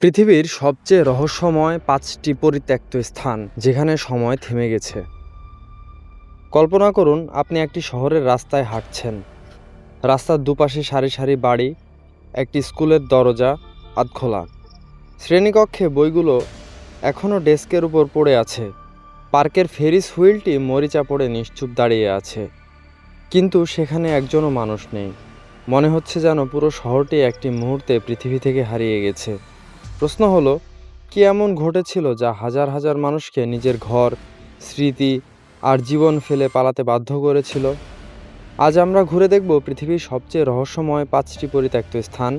পৃথিবীর সবচেয়ে রহস্যময় ৫টি পরিত্যক্ত স্থান যেখানে সময় থেমে গেছে। কল্পনা করুন আপনি একটি শহরের রাস্তায় হাঁটছেন। রাস্তার দুপাশে সারি সারি বাড়ি, একটি স্কুলের দরজা আধখোলা। শ্রেণীকক্ষে বইগুলো এখনও ডেস্কের উপর পড়ে আছে। পার্কের ফেরিস হুইলটি মরিচা পড়ে নিশ্চুপ দাঁড়িয়ে আছে, কিন্তু সেখানে একজনও মানুষ নেই। মনে হচ্ছে যেন পুরো শহরটি একটি মুহূর্তে পৃথিবী থেকে হারিয়ে গেছে। প্রশ্ন হলো, কি এমন ঘটেছিল যা হাজার হাজার মানুষকে নিজের ঘর, স্মৃতি আর জীবন ফেলে পালাতে বাধ্য করেছিল? আজ আমরা ঘুরে দেখব পৃথিবীর সবচেয়ে রহস্যময় ৫টি পরিত্যক্ত স্থান,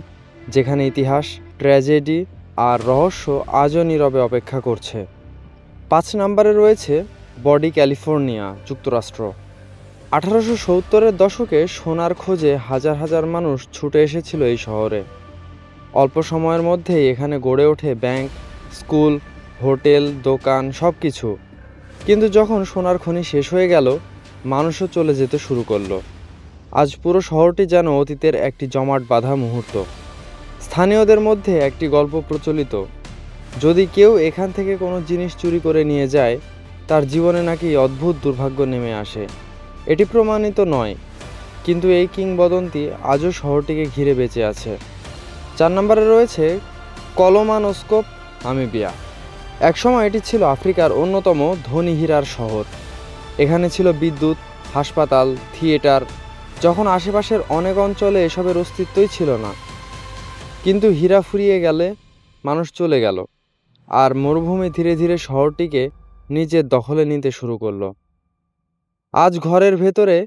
যেখানে ইতিহাস, ট্র্যাজেডি আর রহস্য আজও নীরবে অপেক্ষা করছে। ৫ নম্বরে রয়েছে বডি, ক্যালিফোর্নিয়া, যুক্তরাষ্ট্র। ১৮৭০-এর দশকে সোনার খোঁজে হাজার হাজার মানুষ ছুটে এসেছিল এই শহরে। অল্প সময়ের মধ্যেই এখানে গড়ে ওঠে ব্যাংক, স্কুল, হোটেল, দোকান, সব কিছু। কিন্তু যখন সোনার খনি শেষ হয়ে গেল, মানুষও চলে যেতে শুরু করলো। আজ পুরো শহরটি যেন অতীতের একটি জমাট বাঁধা মুহূর্ত। স্থানীয়দের মধ্যে একটি গল্প প্রচলিত, যদি কেউ এখান থেকে কোনো জিনিস চুরি করে নিয়ে যায়, তার জীবনে নাকি অদ্ভুত দুর্ভাগ্য নেমে আসে। এটি প্রমাণিত নয়, কিন্তু এই কিংবদন্তি আজও শহরটিকে ঘিরে বেঁচে আছে। ৪ নম্বরে রয়েছে কলমানোস্কোপ, নামিবিয়া। একসময় এটি ছিল আফ্রিকার অন্যতম ধনী হীরার শহর। এখানে ছিল বিদ্যুৎ, হাসপাতাল, থিয়েটার, যখন আশেপাশের অনেক অঞ্চলে এসবের অস্তিত্বই ছিল না। কিন্তু হীরা ফুরিয়ে গেলে মানুষ চলে গেল, আর মরুভূমি ধীরে ধীরে শহরটিকে নিজের দখলে নিতে শুরু করলো। আজ ঘরের ভেতরে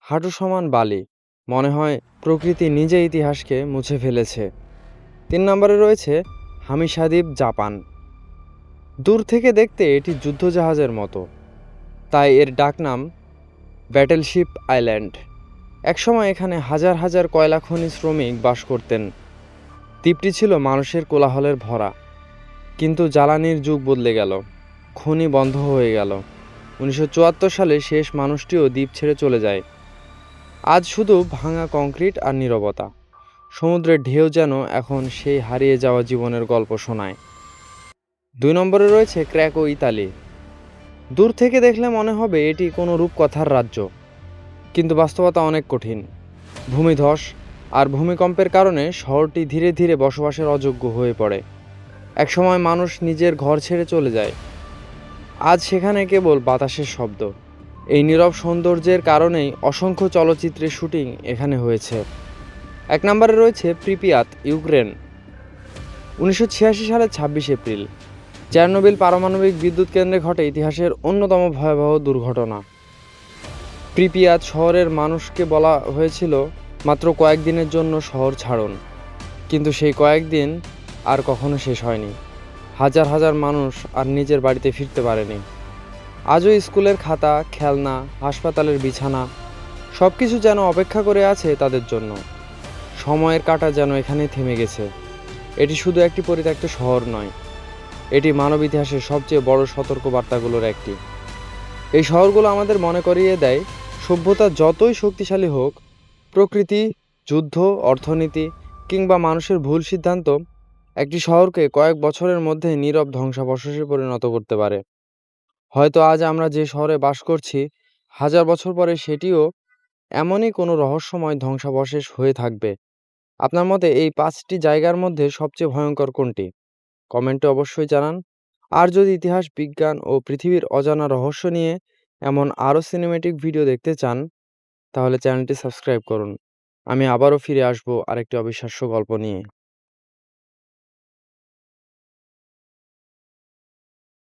হাঁটু সমান বালি, মনে হয় প্রকৃতি নিজে ইতিহাসকে মুছে ফেলেছে। ৩ নম্বরে রয়েছে হামিশা দ্বীপ, জাপান। দূর থেকে দেখতে এটি যুদ্ধজাহাজের মতো, তাই এর ডাকনাম ব্যাটেলশিপ আইল্যান্ড। একসময় এখানে হাজার হাজার কয়লা খনি শ্রমিক বাস করতেন। দ্বীপটি ছিল মানুষের কোলাহলের ভরা, কিন্তু জ্বালানির যুগ বদলে গেল, খনি বন্ধ হয়ে গেল। ১৯৭৪ সালে শেষ মানুষটিও দ্বীপ ছেড়ে চলে যায়। আজ শুধু ভাঙা কংক্রিট আর নীরবতা। সমুদ্রের ঢেউ যেন এখন সেই হারিয়ে যাওয়া জীবনের গল্প শোনায়। ২ নম্বরে রয়েছে ক্র্যাকো, ইতালি। দূর থেকে দেখলে মনে হবে এটি কোনো রূপকথার রাজ্য, কিন্তু বাস্তবতা অনেক কঠিন। ভূমিধস আর ভূমিকম্পের কারণে শহরটি ধীরে ধীরে বসবাসের অযোগ্য হয়ে পড়ে। একসময় মানুষ নিজের ঘর ছেড়ে চলে যায়, আজ সেখানে কেবল বাতাসের শব্দ। এই নীরব সৌন্দর্যের কারণেই অসংখ্য চলচ্চিত্রের শুটিং এখানে হয়েছে। ১ নম্বরে রয়েছে প্রিপিয়াত, ইউক্রেন। ১৯৮৬ সালের ২৬ এপ্রিল চেরনোবিল পারমাণবিক বিদ্যুৎ কেন্দ্রে ঘটে ইতিহাসের অন্যতম ভয়াবহ দুর্ঘটনা। প্রিপিয়াত শহরের মানুষকে বলা হয়েছিল মাত্র কয়েকদিনের জন্য শহর ছাড়ুন, কিন্তু সেই কয়েকদিন আর কখনো শেষ হয়নি। হাজার হাজার মানুষ আর নিজের বাড়িতে ফিরতে পারেনি। আজও স্কুলের খাতা, খেলনা, হাসপাতালের বিছানা, সব কিছু যেন অপেক্ষা করে আছে তাদের জন্য। সময়ের কাঁটা যেন এখানে থেমে গেছে। এটি শুধু একটি পরিত্যক্ত শহর নয়, এটি মানব ইতিহাসের সবচেয়ে বড় সতর্কবার্তাগুলোর একটি। এই শহরগুলো আমাদের মনে করিয়ে দেয়, সভ্যতা যতই শক্তিশালী হোক, প্রকৃতি, যুদ্ধ, অর্থনীতি কিংবা মানুষের ভুল সিদ্ধান্ত একটি শহরকে কয়েক বছরের মধ্যে নীরব ধ্বংসাবশেষে পরিণত করতে পারে। হয়তো আজ আমরা যে শহরে বাস করছি, হাজার বছর পরে সেটিও এমনই কোনো রহস্যময় ধ্বংসাবশেষ হয়ে থাকবে। আপনার মতে এই ৫টি জায়গার মধ্যে সবচেয়ে ভয়ঙ্কর কোনটি? কমেন্টে অবশ্যই জানান। আর যদি ইতিহাস, বিজ্ঞান ও পৃথিবীর অজানা রহস্য নিয়ে এমন আরও সিনেমেটিক ভিডিও দেখতে চান, তাহলে চ্যানেলটি সাবস্ক্রাইব করুন। আমি আবারও ফিরে আসবো আরেকটি অবিশ্বাস্য গল্প নিয়ে।